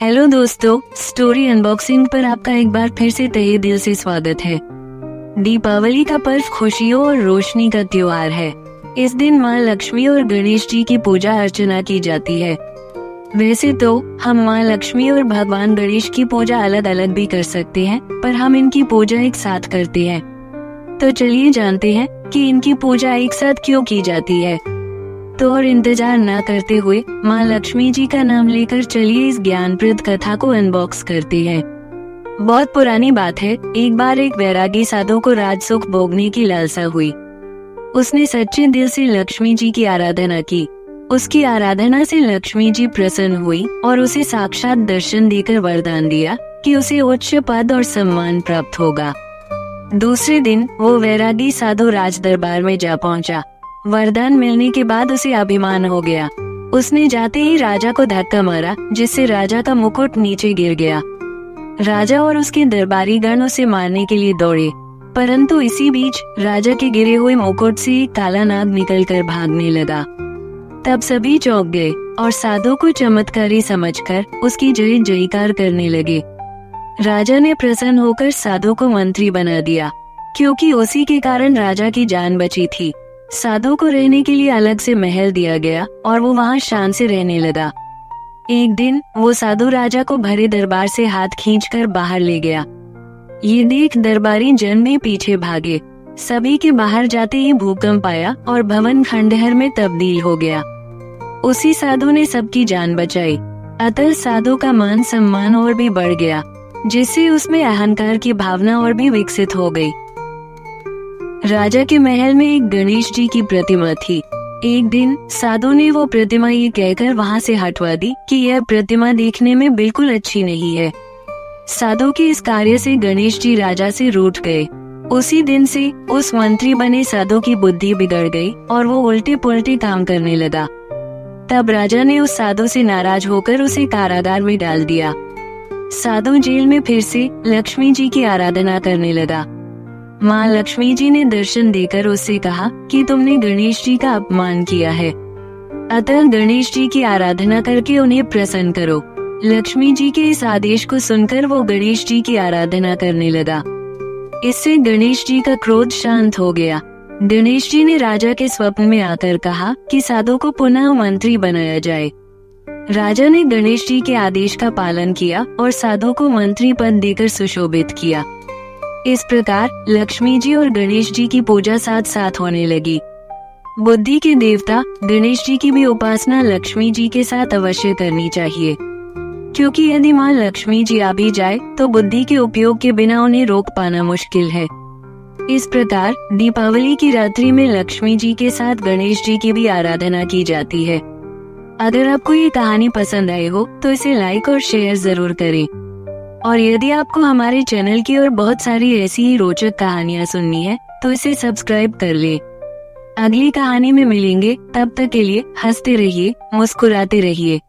Hello दोस्तों, story unboxing पर आपका एक बार फिर से तहे दिल से स्वागत है। दीपावली का पर्व खुशियों और रोशनी का त्योहार है। इस दिन माँ लक्ष्मी और गणेश जी की पूजा अर्चना की जाती है। वैसे तो हम माँ लक्ष्मी और भगवान गणेश की पूजा अलग अलग भी कर सकते हैं, पर हम इनकी पूजा एक साथ करते हैं। तो चलिए जानते हैं कि इनकी पूजा एक साथ क्यों की जाती है। तो और इंतजार न करते हुए माँ लक्ष्मी जी का नाम लेकर चलिए इस ज्ञानप्रद कथा को अनबॉक्स करते हैं। बहुत पुरानी बात है, एक बार एक वैरागी साधु को राजसुख भोगने की लालसा हुई। उसने सच्चे दिल से लक्ष्मी जी की आराधना की। उसकी आराधना से लक्ष्मी जी प्रसन्न हुई और उसे साक्षात दर्शन देकर वरदान दिया कि उसे उच्च पद और सम्मान प्राप्त होगा। दूसरे दिन वो वैरागी साधु राज दरबार में जा पहुंचा। वरदान मिलने के बाद उसे अभिमान हो गया। उसने जाते ही राजा को धक्का मारा, जिससे राजा का मुकुट नीचे गिर गया। राजा और उसके दरबारी गण उसे मारने के लिए दौड़े, परंतु इसी बीच राजा के गिरे हुए मुकुट से एक काला नाग निकलकर भागने लगा। तब सभी चौंक गए और साधु को चमत्कारी समझकर उसकी जय जयकार करने लगे। राजा ने प्रसन्न होकर साधु को मंत्री बना दिया, क्योंकि उसी के कारण राजा की जान बची थी। साधु को रहने के लिए अलग से महल दिया गया और वो वहाँ शान से रहने लगा। एक दिन वो साधु राजा को भरे दरबार से हाथ खींचकर बाहर ले गया। ये देख दरबारी जन में पीछे भागे। सभी के बाहर जाते ही भूकंप आया और भवन खंडहर में तब्दील हो गया। उसी साधु ने सबकी जान बचाई। अतः साधु का मान सम्मान और भी बढ़ गया, जिससे उसमें अहंकार की भावना और भी विकसित हो गई। राजा के महल में एक गणेश जी की प्रतिमा थी। एक दिन साधु ने वो प्रतिमा ये कहकर वहाँ से हटवा दी कि यह प्रतिमा देखने में बिल्कुल अच्छी नहीं है। साधु के इस कार्य से गणेश जी राजा से रूठ गए। उसी दिन से उस मंत्री बने साधु की बुद्धि बिगड़ गई और वो उल्टे पुल्टे काम करने लगा। तब राजा ने उस साधु से नाराज होकर उसे कारागार में डाल दिया। साधु जेल में फिर से लक्ष्मी जी की आराधना करने लगा। माँ लक्ष्मी जी ने दर्शन देकर उससे कहा कि तुमने गणेश जी का अपमान किया है, अतः गणेश जी की आराधना करके उन्हें प्रसन्न करो। लक्ष्मी जी के इस आदेश को सुनकर वो गणेश जी की आराधना करने लगा। इससे गणेश जी का क्रोध शांत हो गया। गणेश जी ने राजा के स्वप्न में आकर कहा कि साधु को पुनः मंत्री बनाया जाए। राजा ने गणेश जी के आदेश का पालन किया और साधु को मंत्री पद देकर सुशोभित किया। इस प्रकार लक्ष्मी जी और गणेश जी की पूजा साथ साथ होने लगी। बुद्धि के देवता गणेश जी की भी उपासना लक्ष्मी जी के साथ अवश्य करनी चाहिए, क्योंकि यदि माँ लक्ष्मी जी आ भी जाए तो बुद्धि के उपयोग के बिना उन्हें रोक पाना मुश्किल है। इस प्रकार दीपावली की रात्रि में लक्ष्मी जी के साथ गणेश जी की भी आराधना की जाती है। अगर आपको ये कहानी पसंद आई हो तो इसे लाइक और शेयर जरूर करें। और यदि आपको हमारे चैनल की और बहुत सारी ऐसी ही रोचक कहानियाँ सुननी है तो इसे सब्सक्राइब कर ले। अगली कहानी में मिलेंगे, तब तक के लिए हंसते रहिए, मुस्कुराते रहिए।